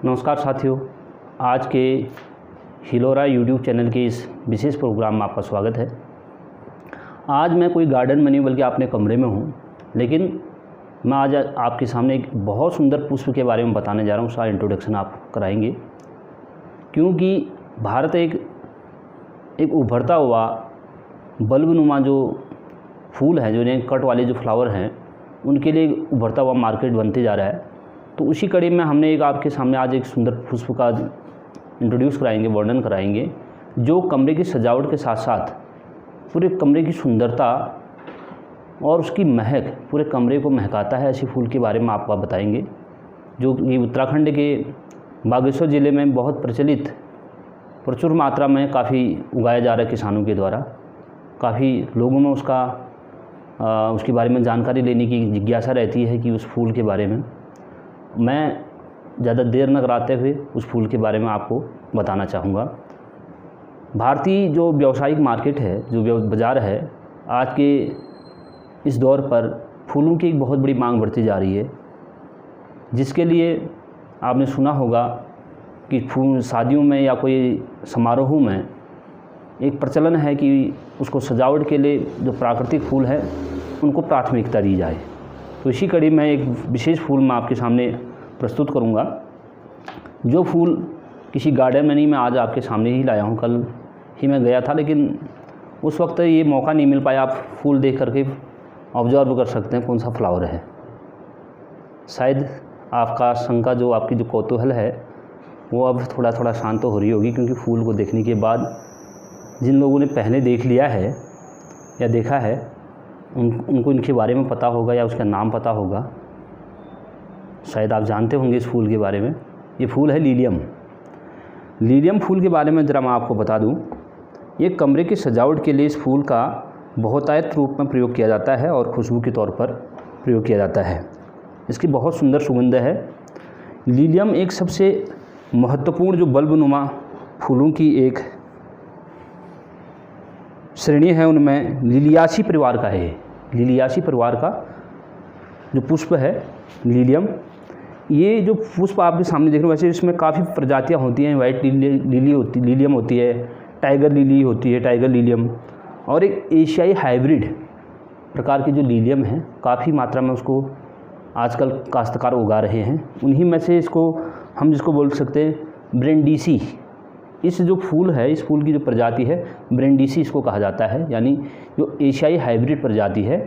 नमस्कार साथियों, आज के हिलोरा यूट्यूब चैनल के इस विशेष प्रोग्राम में आपका स्वागत है। आज मैं कोई गार्डन में नहीं बल्कि अपने कमरे में हूँ, लेकिन मैं आज आपके सामने एक बहुत सुंदर पुष्प के बारे में बताने जा रहा हूँ। उसका इंट्रोडक्शन आप कराएंगे, क्योंकि भारत एक उभरता हुआ बल्बनुमा जो फूल हैं, जो कट वाले जो फ्लावर हैं, उनके लिए उभरता हुआ मार्केट बनते जा रहा है। तो उसी कड़ी में हमने एक आपके सामने आज एक सुंदर पुष्प का इंट्रोड्यूस कराएंगे, वर्णन कराएंगे, जो कमरे की सजावट के साथ साथ पूरे कमरे की सुंदरता और उसकी महक पूरे कमरे को महकाता है। ऐसे फूल के बारे में आपको बताएंगे, जो कि उत्तराखंड के बागेश्वर ज़िले में बहुत प्रचुर मात्रा में काफ़ी उगाया जा रहा है किसानों के द्वारा। काफ़ी लोगों में उसके बारे में जानकारी लेने की जिज्ञासा रहती है कि उस फूल के बारे में। मैं ज़्यादा देर न कराते हुए उस फूल के बारे में आपको बताना चाहूँगा। भारतीय जो व्यावसायिक मार्केट है, जो बाज़ार है, आज के इस दौर पर फूलों की एक बहुत बड़ी मांग बढ़ती जा रही है, जिसके लिए आपने सुना होगा कि फूल शादियों में या कोई समारोह में एक प्रचलन है कि उसको सजावट के लिए जो प्राकृतिक फूल है उनको प्राथमिकता दी जाए। तो इसी कड़ी में एक विशेष फूल मैं आपके सामने प्रस्तुत करूंगा। जो फूल किसी गार्डन में नहीं, मैं आज आपके सामने ही लाया हूं। कल ही मैं गया था, लेकिन उस वक्त ये मौका नहीं मिल पाया। आप फूल देख करके ऑब्जर्व कर सकते हैं कौन सा फ्लावर है। शायद आपका शंका, जो आपकी जो कौतूहल है, वो अब थोड़ा थोड़ा शांत तो हो रही होगी, क्योंकि फूल को देखने के बाद जिन लोगों ने पहले देख लिया है या देखा है, उनको इनके बारे में पता होगा या उसका नाम पता होगा। शायद आप जानते होंगे इस फूल के बारे में। ये फूल है लीलियम। लीलियम फूल के बारे में ज़रा मैं आपको बता दूं। ये कमरे की सजावट के लिए इस फूल का बहुतायत रूप में प्रयोग किया जाता है और खुशबू के तौर पर प्रयोग किया जाता है। इसकी बहुत सुंदर सुगंध है। लीलियम एक सबसे महत्वपूर्ण जो बल्बनुमा फूलों की एक श्रेणी है, उनमें लिलियासी परिवार का है। लिलियासी परिवार का जो पुष्प है लीलियम, ये जो पुष्प आपके सामने देख रहे हो, वैसे इसमें काफ़ी प्रजातियां होती हैं। वाइट लीलियम होती है, टाइगर लिली होती है, टाइगर लीलियम, और एक एशियाई हाइब्रिड प्रकार की जो लीलियम है, काफ़ी मात्रा में उसको आजकल काश्तकार उगा रहे हैं। उन्हीं में से हम जिसको बोल सकते हैं ब्रेंडिसी। इस जो फूल है, इस फूल की जो प्रजाति है ब्रेंडिसी इसको कहा जाता है, यानी जो एशियाई हाइब्रिड प्रजाति है।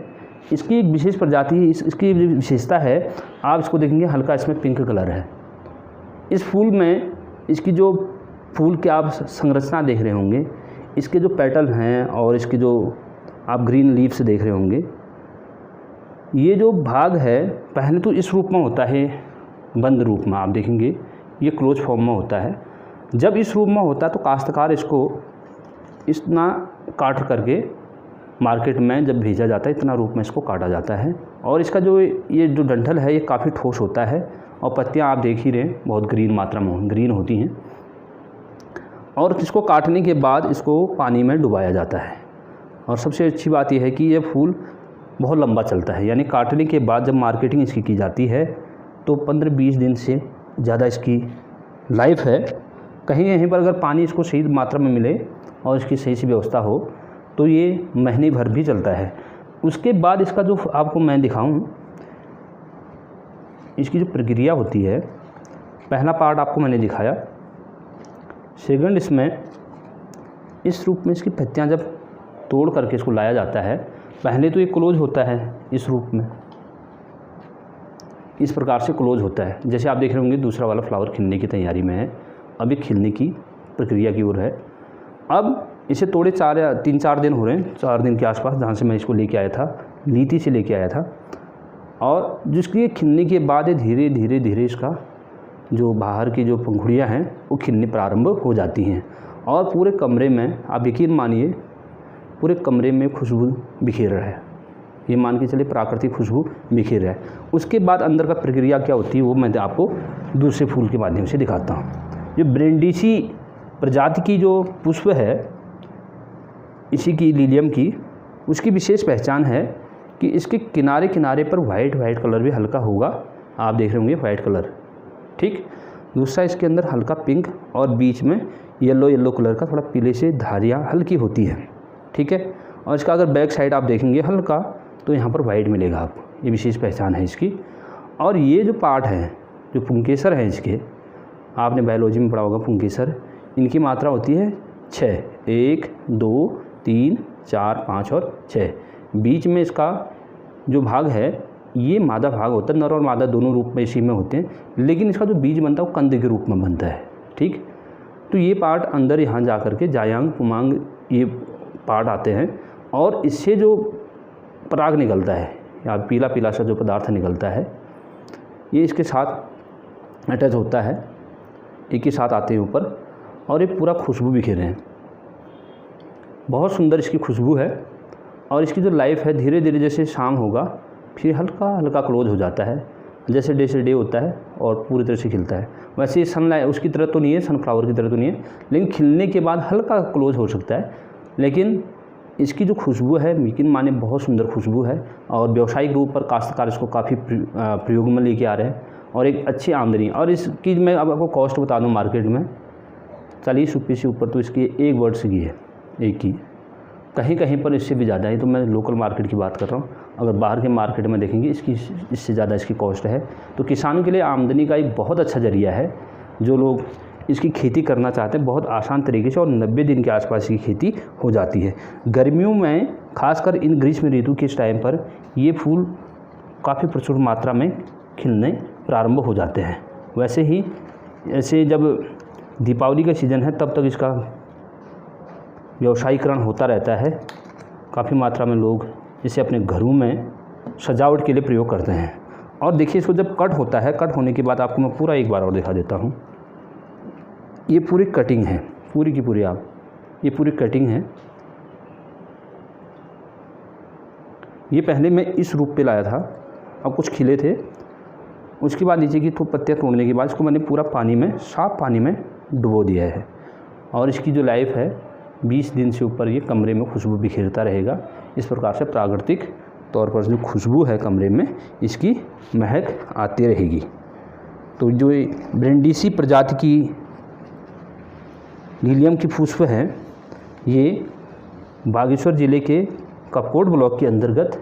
इसकी एक विशेष प्रजाति है, इसकी विशेषता है, आप इसको देखेंगे हल्का इसमें पिंक कलर है। इस फूल में इसकी जो फूल के आप संरचना देख रहे होंगे, इसके जो पेटल हैं और इसके जो आप ग्रीन लीव्स देख रहे होंगे, ये जो भाग है पहले तो इस रूप में होता है, बंद रूप में। आप देखेंगे ये क्लोज फॉर्म में होता है। जब इस रूप में होता है तो काश्तकार इसको इतना काट करके मार्केट में जब भेजा जाता है, इतना रूप में इसको काटा जाता है। और इसका ये जो डंठल है, ये काफ़ी ठोस होता है, और पत्तियां आप देख ही रहे हैं बहुत ग्रीन मात्रा में ग्रीन होती हैं। और इसको काटने के बाद इसको पानी में डुबाया जाता है। और सबसे अच्छी बात यह है कि यह फूल बहुत लंबा चलता है, यानी काटने के बाद जब मार्केटिंग इसकी की जाती है तो 15-20 दिन से ज़्यादा इसकी लाइफ है। कहीं पर अगर पानी इसको सही मात्रा में मिले और इसकी सही सी व्यवस्था हो तो ये महीने भर भी चलता है। उसके बाद इसका जो आपको मैं दिखाऊं, इसकी जो प्रक्रिया होती है, पहला पार्ट आपको मैंने दिखाया। सेकंड, इसमें इस रूप में इसकी पत्तियां जब तोड़ करके इसको लाया जाता है, पहले तो ये क्लोज होता है इस रूप में, इस प्रकार से क्लोज होता है। जैसे आप देख रहे होंगे दूसरा वाला फ्लावर खिलने की तैयारी में है, अभी खिलने की प्रक्रिया की ओर है। अब इसे तोड़े 3-4 दिन हो रहे हैं, 4 दिन के आसपास, जहाँ से मैं इसको लेके आया था, नीति से लेके आया था। और जिसके खिलने के बाद धीरे धीरे धीरे इसका जो बाहर की जो पंखुड़ियाँ हैं वो खिलने प्रारंभ हो जाती हैं, और पूरे कमरे में, आप यकीन मानिए, पूरे कमरे में खुशबू बिखेर रहा है। ये मान के चले प्राकृतिक खुशबू बिखेर रहा है। उसके बाद अंदर का प्रक्रिया क्या होती है वो मैं आपको दूसरे फूल के माध्यम से दिखाता हूँ। जो ब्रेंडिसी प्रजाति की जो पुष्प है, इसी की लीलियम की, उसकी विशेष पहचान है कि इसके किनारे किनारे पर वाइट कलर भी हल्का होगा। आप देख रहे होंगे वाइट कलर, ठीक। दूसरा इसके अंदर हल्का पिंक और बीच में येलो कलर का थोड़ा पीले से धारियाँ हल्की होती है, ठीक है। और इसका अगर बैक साइड आप देखेंगे हल्का तो यहाँ पर वाइट मिलेगा आपको, ये विशेष पहचान है इसकी। और ये जो पार्ट है, जो पुंकेसर हैं इसके, आपने बायोलॉजी में पढ़ा होगा पुंकेसर, इनकी मात्रा होती है 6, 1, 2, 3, 4, 5 और 6। बीच में इसका जो भाग है ये मादा भाग होता है, नर और मादा दोनों रूप में इसी में होते हैं, लेकिन इसका जो बीज बनता है वो कंद के रूप में बनता है, ठीक। तो ये पार्ट अंदर यहाँ जा कर के जायांग पुमांग ये पार्ट आते हैं और इससे जो पराग निकलता है या पीला पीला सा जो पदार्थ निकलता है ये इसके साथ अटैच होता है, एक ही साथ आते हैं ऊपर और ये पूरा खुशबू बिखेरे हैं। बहुत सुंदर इसकी खुशबू है और इसकी जो लाइफ है धीरे धीरे जैसे शाम होगा फिर हल्का हल्का क्लोज हो जाता है, जैसे डे से डे होता है और पूरी तरह से खिलता है। वैसे सनलाइट उसकी तरह तो नहीं है, सनफ्लावर की तरह तो नहीं है, लेकिन खिलने के बाद हल्का क्लोज हो सकता है। लेकिन इसकी जो खुशबू है यकीन माने बहुत सुंदर खुशबू है और व्यावसायिक रूप पर काश्तकार इसको काफ़ी प्रयोग में लेके आ रहे हैं और एक अच्छी आमदनी। और इसकी मैं अब आपको कॉस्ट बता दूं, मार्केट में 40 रुपये से ऊपर तो इसकी एक वर्ड्स की है, एक की, कहीं कहीं पर इससे भी ज़्यादा है। तो मैं लोकल मार्केट की बात कर रहा हूँ, अगर बाहर के मार्केट में देखेंगे इसकी इससे ज़्यादा इसकी कॉस्ट है। तो किसानों के लिए आमदनी का एक बहुत अच्छा जरिया है। जो लोग इसकी खेती करना चाहते हैं बहुत आसान तरीके से और 90 दिन के आसपास की खेती हो जाती है। गर्मियों में खासकर इन ग्रीष्म ऋतु के इस टाइम पर ये फूल काफ़ी प्रचुर मात्रा में खिलने प्रारंभ हो जाते हैं। वैसे ही ऐसे जब दीपावली का सीज़न है तब तक इसका व्यवसायीकरण होता रहता है। काफ़ी मात्रा में लोग इसे अपने घरों में सजावट के लिए प्रयोग करते हैं। और देखिए इसको जब कट होता है, कट होने के बाद आपको मैं पूरा एक बार और दिखा देता हूँ। ये पूरी कटिंग है, पूरी की पूरी ये पूरी कटिंग है। ये पहले मैं इस रूप पे लाया था और कुछ खिले थे, उसके बाद नीचे की पत्तियाँ तोड़ने के बाद इसको मैंने पूरा पानी में, साफ पानी में डुबो दिया है। और इसकी जो लाइफ है 20 दिन से ऊपर ये कमरे में खुशबू बिखेरता रहेगा। इस प्रकार से प्राकृतिक तौर पर जो खुशबू है कमरे में इसकी महक आती रहेगी। तो जो ब्रिंडीसी प्रजाति की नीलियम की पुष्प है ये बागेश्वर ज़िले के कपकोट ब्लॉक के अंतर्गत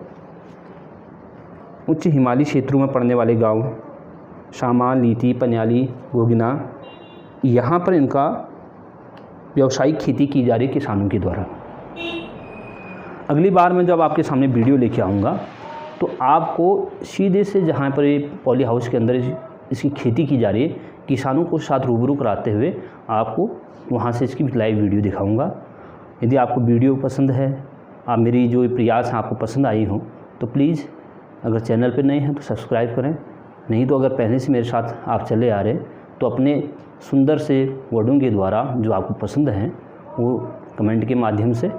उच्च हिमालयी क्षेत्रों में पड़ने वाले गांव शामाल, नीति, पन्याली, गोगिना, यहाँ पर इनका व्यावसायिक खेती की जा रही है किसानों के द्वारा। अगली बार मैं जब आपके सामने वीडियो लेके आऊँगा तो आपको सीधे से जहाँ पर ये पॉली हाउस के अंदर इसकी खेती की जा रही है किसानों को साथ रूबरू कराते हुए आपको वहाँ से इसकी लाइव वीडियो दिखाऊंगा। यदि आपको वीडियो पसंद है, आप मेरी जो प्रयास हैं आपको पसंद आई हो तो प्लीज़ अगर चैनल पर नए हैं तो सब्सक्राइब करें, नहीं तो अगर पहले से मेरे साथ आप चले आ रहे हैं तो अपने सुंदर से वर्डों के द्वारा जो आपको पसंद हैं वो कमेंट के माध्यम से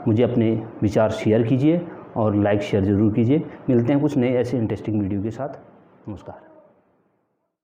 मुझे अपने विचार शेयर कीजिए और लाइक शेयर ज़रूर कीजिए। मिलते हैं कुछ नए ऐसे इंटरेस्टिंग वीडियो के साथ। नमस्कार।